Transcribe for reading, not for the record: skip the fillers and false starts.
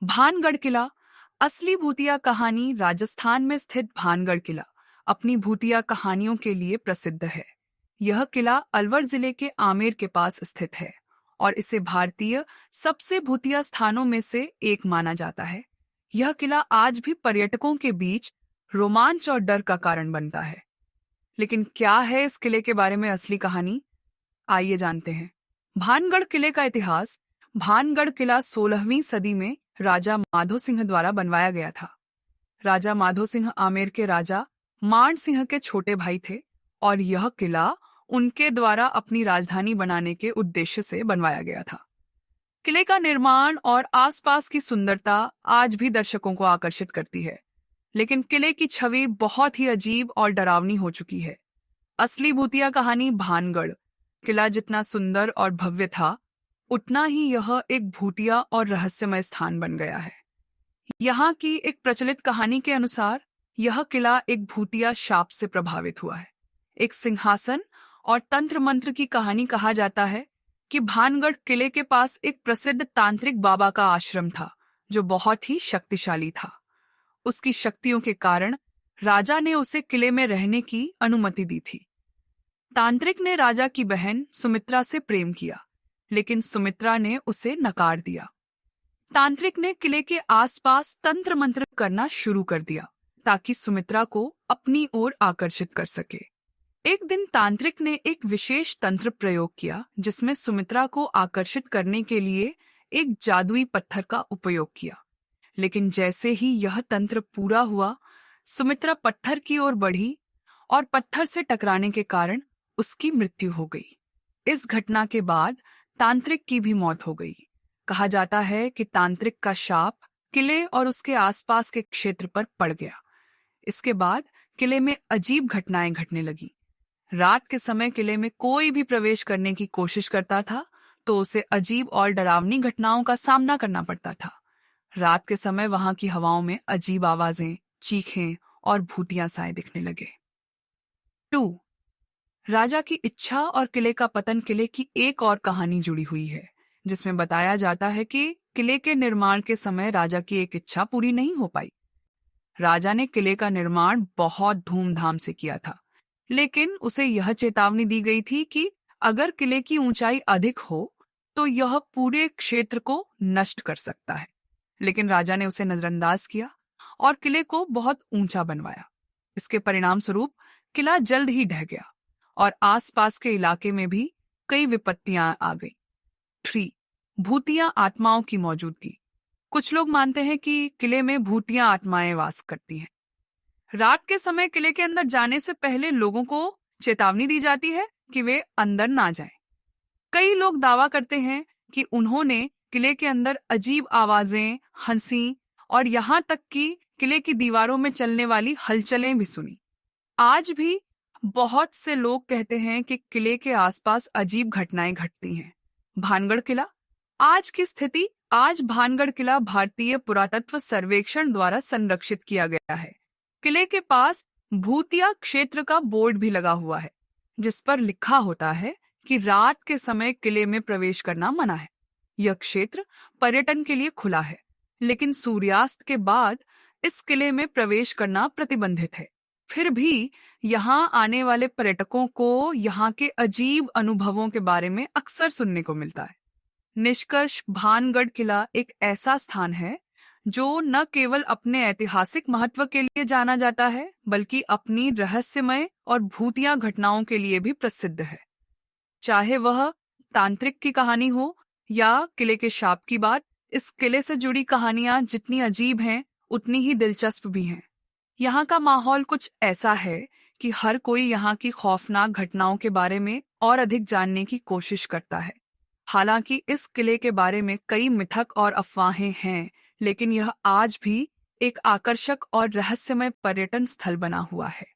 भानगढ़ किला। असली भूतिया कहानी। राजस्थान में स्थित भानगढ़ किला अपनी भूतिया कहानियों के लिए प्रसिद्ध है। यह किला अलवर जिले के आमेर के पास स्थित है और इसे भारतीय सबसे भूतिया स्थानों में से एक माना जाता है। यह किला आज भी पर्यटकों के बीच रोमांच और डर का कारण बनता है। लेकिन क्या है इस किले के बारे में असली कहानी? आइए जानते हैं। भानगढ़ किले का इतिहास। भानगढ़ किला 16वीं सदी में राजा माधो सिंह द्वारा बनवाया गया था। राजा माधो सिंह आमेर के राजा मान सिंह के छोटे भाई थे और यह किला उनके द्वारा अपनी राजधानी बनाने के उद्देश्य से बनवाया गया था। किले का निर्माण और आसपास की सुंदरता आज भी दर्शकों को आकर्षित करती है, लेकिन किले की छवि बहुत ही अजीब और डरावनी हो चुकी है। असली भूतिया कहानी। भानगढ़ किला जितना सुंदर और भव्य था, उतना ही यह एक भूतिया और रहस्यमय स्थान बन गया है। यहाँ की एक प्रचलित कहानी के अनुसार यह किला एक भूतिया शाप से प्रभावित हुआ है। एक सिंहासन और तंत्र मंत्र की कहानी कहा जाता है कि भानगढ़ किले के पास एक प्रसिद्ध तांत्रिक बाबा का आश्रम था जो बहुत ही शक्तिशाली था। उसकी शक्तियों के कारण राजा ने उसे किले में रहने की अनुमति दी थी। तांत्रिक ने राजा की बहन सुमित्रा से प्रेम किया, लेकिन सुमित्रा ने उसे नकार दिया। तांत्रिक ने किले के आसपास तंत्र मंत्र करना शुरू कर दिया ताकि सुमित्रा को अपनी ओर आकर्षित कर सके। एक दिन तांत्रिक ने एक विशेष तंत्र प्रयोग किया जिसमें सुमित्रा को आकर्षित करने के लिए एक जादुई पत्थर का उपयोग किया। लेकिन जैसे ही यह तंत्र पूरा हुआ, सुमित्रा पत्थर की ओर बढ़ी और पत्थर से टकराने के कारण उसकी मृत्यु हो गई। इस घटना के बाद तांत्रिक की भी मौत हो गई। कहा जाता है कि तांत्रिक का शाप किले और उसके आसपास के क्षेत्र पर पड़ गया। इसके बाद किले में अजीब घटनाएं घटने लगी। रात के समय किले में कोई भी प्रवेश करने की कोशिश करता था तो उसे अजीब और डरावनी घटनाओं का सामना करना पड़ता था। रात के समय वहां की हवाओं में अजीब आवाजें, चीखें और भूतिया साए दिखने लगे। 2. राजा की इच्छा और किले का पतन। किले की एक और कहानी जुड़ी हुई है जिसमें बताया जाता है कि किले के निर्माण के समय राजा की एक इच्छा पूरी नहीं हो पाई। राजा ने किले का निर्माण बहुत धूमधाम से किया था, लेकिन उसे यह चेतावनी दी गई थी कि अगर किले की ऊंचाई अधिक हो तो यह पूरे क्षेत्र को नष्ट कर सकता है। लेकिन राजा ने उसे नजरअंदाज किया और किले को बहुत ऊंचा बनवाया। इसके परिणाम स्वरूप किला जल्द ही ढह गया और आसपास के इलाके में भी कई विपत्तियां आ गई। 3. भूतिया आत्माओं की मौजूदगी। कुछ लोग मानते हैं कि किले में भूतिया आत्माएं वास करती हैं। रात के समय किले के अंदर जाने से पहले लोगों को चेतावनी दी जाती है कि वे अंदर ना जाएं। कई लोग दावा करते हैं कि उन्होंने किले के अंदर अजीब आवाजें, हंसी और यहाँ तक कि किले की दीवारों में चलने वाली हलचलें भी सुनी। आज भी बहुत से लोग कहते हैं कि किले के आसपास अजीब घटनाएं घटती हैं। भानगढ़ किला। आज की स्थिति। आज भानगढ़ किला भारतीय पुरातत्व सर्वेक्षण द्वारा संरक्षित किया गया है। किले के पास भूतिया क्षेत्र का बोर्ड भी लगा हुआ है जिस पर लिखा होता है कि रात के समय किले में प्रवेश करना मना है। यह क्षेत्र पर्यटन के लिए खुला है, लेकिन सूर्यास्त के बाद इस किले में प्रवेश करना प्रतिबंधित है। फिर भी यहाँ आने वाले पर्यटकों को यहाँ के अजीब अनुभवों के बारे में अक्सर सुनने को मिलता है। निष्कर्ष। भानगढ़ किला एक ऐसा स्थान है जो न केवल अपने ऐतिहासिक महत्व के लिए जाना जाता है, बल्कि अपनी रहस्यमय और भूतिया घटनाओं के लिए भी प्रसिद्ध है। चाहे वह तांत्रिक की कहानी हो या किले के शाप की बात, इस किले से जुड़ी कहानियां जितनी अजीब हैं, उतनी ही दिलचस्प भी हैं। यहाँ का माहौल कुछ ऐसा है कि हर कोई यहाँ की खौफनाक घटनाओं के बारे में और अधिक जानने की कोशिश करता है। हालांकि इस किले के बारे में कई मिथक और अफवाहें हैं, लेकिन यह आज भी एक आकर्षक और रहस्यमय पर्यटन स्थल बना हुआ है।